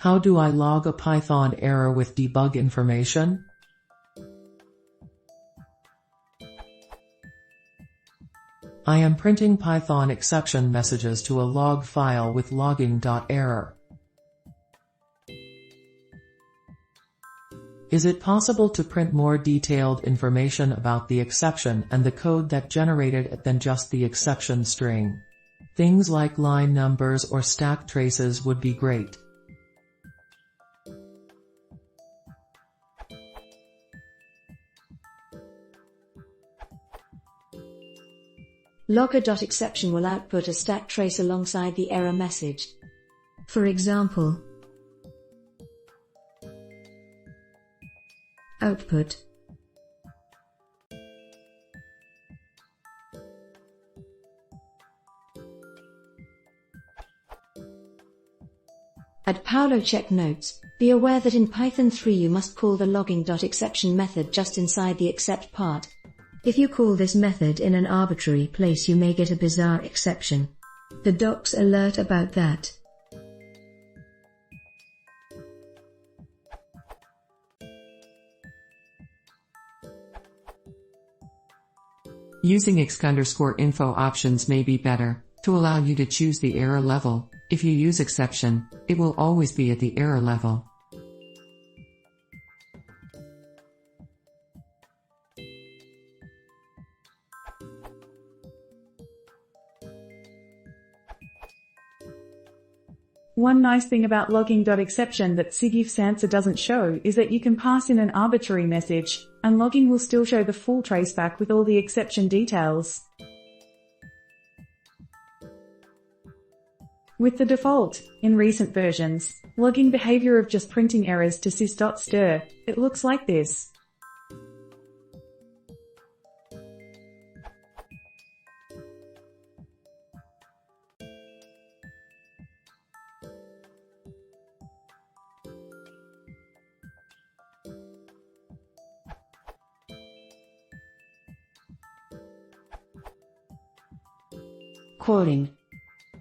How do I log a Python error with debug information? I am printing Python exception messages to a log file with logging.error. Is it possible to print more detailed information about the exception and the code that generated it than just the exception string? Things like line numbers or stack traces would be great. Logger.exception will output a stack trace alongside the error message. For example, output At Paulo check notes, be aware that in Python 3 you must call the logging.exception method just inside the except part. If you call this method in an arbitrary place you may get a bizarre exception. The docs alert about that. Using exc_info options may be better, to allow you to choose the error level. If you use exception, it will always be at the error level. One nice thing about logging.exception that SIGIF's answer doesn't show is that you can pass in an arbitrary message, and logging will still show the full traceback with all the exception details. With the default, in recent versions, logging behavior of just printing errors to sys.str, it looks like this. Quoting.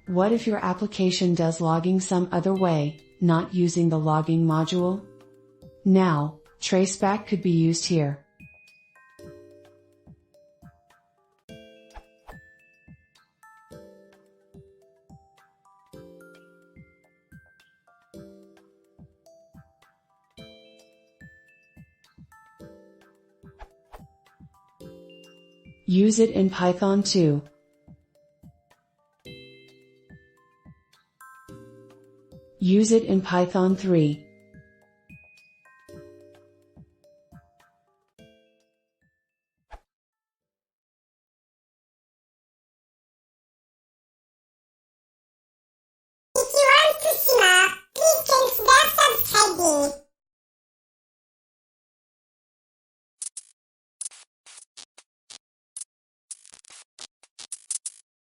What if your application does logging some other way, not using the logging module? Now, traceback could be used here. Use it in Python 2. Use it in Python 3.